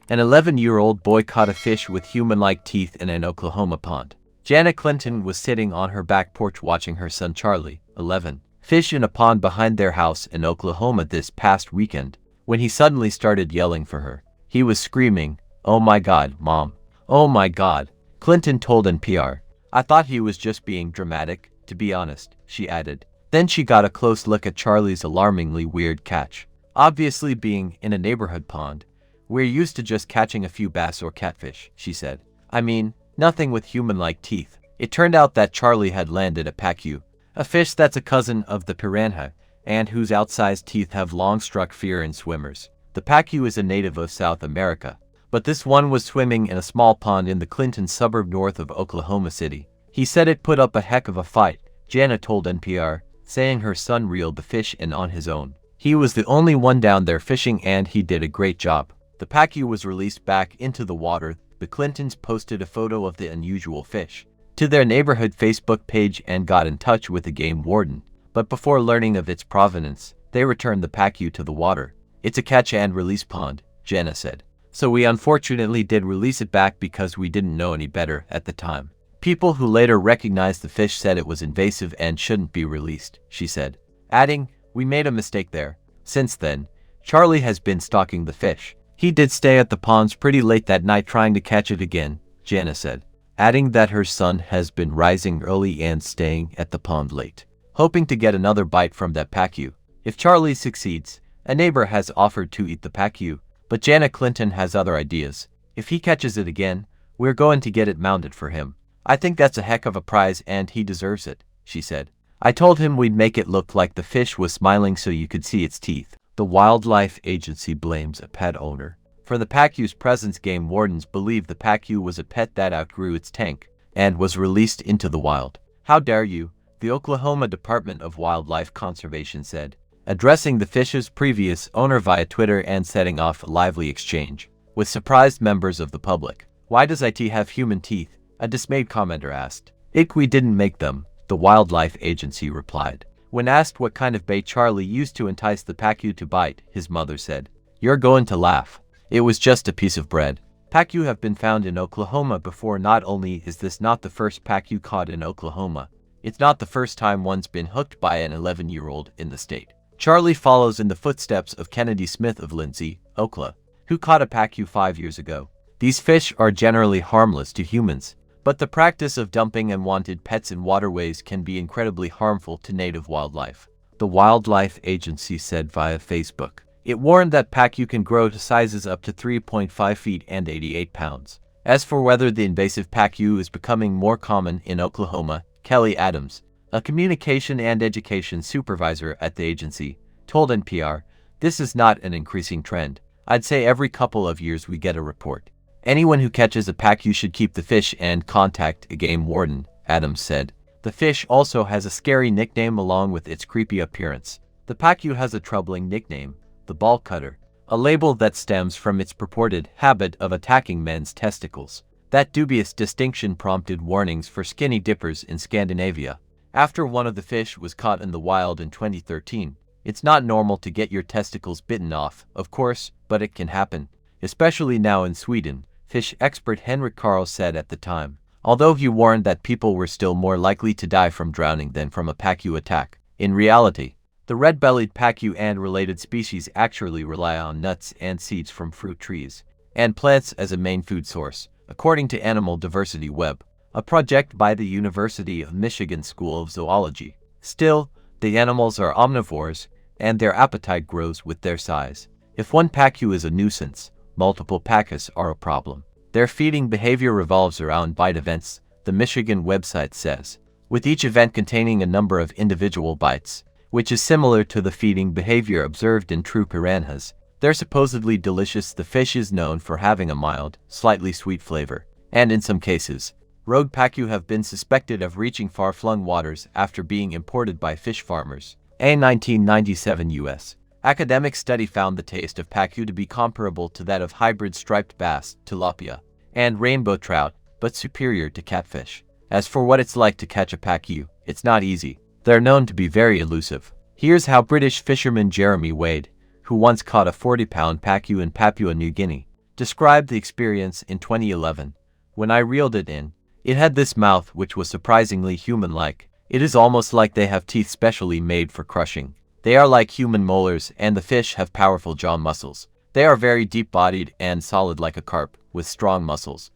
An 11-year-old boy caught a fish with human-like teeth in an Oklahoma pond. Janna Clinton was sitting on her back porch watching her son Charlie, 11, fish in a pond behind their house in Oklahoma this past weekend, when he suddenly started yelling for her. He was screaming, "Oh my God, Mom. Oh my God," Clinton told NPR. "I thought he was just being dramatic, to be honest," she added. Then she got a close look at Charlie's alarmingly weird catch. "Obviously being in a neighborhood pond, we're used to just catching a few bass or catfish," she said. "I mean, nothing with human-like teeth." It turned out that Charlie had landed a pacu, a fish that's a cousin of the piranha, and whose outsized teeth have long struck fear in swimmers. The pacu is a native of South America, but this one was swimming in a small pond in the Clinton suburb north of Oklahoma City. "He said it put up a heck of a fight," Janna told NPR, saying her son reeled the fish in on his own. "He was the only one down there fishing and he did a great job." The pacu was released back into the water. The Clintons posted a photo of the unusual fish to their neighborhood Facebook page and got in touch with the game warden. But before learning of its provenance, they returned the pacu to the water. "It's a catch and release pond," Janna said. "So we unfortunately did release it back because we didn't know any better at the time." People who later recognized the fish said it was invasive and shouldn't be released, she said, adding, "We made a mistake there." Since then, Charlie has been stalking the fish. "He did stay at the ponds pretty late that night trying to catch it again," Janna said, adding that her son has been rising early and staying at the pond late, hoping to get another bite from that pacu. If Charlie succeeds, a neighbor has offered to eat the pacu, but Janna Clinton has other ideas. "If he catches it again, we're going to get it mounted for him. I think that's a heck of a prize and he deserves it," she said. "I told him we'd make it look like the fish was smiling so you could see its teeth." The wildlife agency blames a pet owner for the pacu's presence. Game wardens believe the pacu was a pet that outgrew its tank and was released into the wild. "How dare you," the Oklahoma Department of Wildlife Conservation said, addressing the fish's previous owner via Twitter and setting off a lively exchange with surprised members of the public. "Why does it have human teeth?" a dismayed commenter asked. "We didn't make them," the wildlife agency replied. When asked what kind of bait Charlie used to entice the pacu to bite, his mother said, "You're going to laugh. It was just a piece of bread." Pacu have been found in Oklahoma before. Not only is this not the first pacu caught in Oklahoma, it's not the first time one's been hooked by an 11-year-old in the state. Charlie follows in the footsteps of Kennedy Smith of Lindsay, Oklahoma, who caught a pacu 5 years ago. These fish are generally harmless to humans, but the practice of dumping unwanted pets in waterways can be incredibly harmful to native wildlife, the wildlife agency said via Facebook. It warned that pacu can grow to sizes up to 3.5 feet and 88 pounds. As for whether the invasive pacu is becoming more common in Oklahoma, Kelly Adams, a communication and education supervisor at the agency, told NPR, "This is not an increasing trend. I'd say every couple of years we get a report. Anyone who catches a pacu should keep the fish and contact a game warden," Adams said. The fish also has a scary nickname along with its creepy appearance. The pacu has a troubling nickname, the ball cutter, a label that stems from its purported habit of attacking men's testicles. That dubious distinction prompted warnings for skinny dippers in Scandinavia. After one of the fish was caught in the wild in 2013, "It's not normal to get your testicles bitten off, of course, but it can happen, especially now in Sweden," fish expert Henrik Karl said at the time, although he warned that people were still more likely to die from drowning than from a pacu attack. In reality, the red-bellied pacu and related species actually rely on nuts and seeds from fruit trees and plants as a main food source, according to Animal Diversity Web, a project by the University of Michigan School of Zoology. Still, the animals are omnivores, and their appetite grows with their size. If one pacu is a nuisance, multiple pacus are a problem. Their feeding behavior revolves around bite events, the Michigan website says, with each event containing a number of individual bites, which is similar to the feeding behavior observed in true piranhas. They're supposedly delicious. The fish is known for having a mild, slightly sweet flavor, and in some cases, rogue pacu have been suspected of reaching far-flung waters after being imported by fish farmers. A 1997 U.S. academic study found the taste of pacu to be comparable to that of hybrid striped bass, tilapia, and rainbow trout, but superior to catfish. As for what it's like to catch a pacu, it's not easy. They're known to be very elusive. Here's how British fisherman Jeremy Wade, who once caught a 40-pound pacu in Papua New Guinea, described the experience in 2011. When I reeled it in, it had this mouth which was surprisingly human-like. It is almost like they have teeth specially made for crushing. They are like human molars, and the fish have powerful jaw muscles. They are very deep-bodied and solid like a carp, with strong muscles.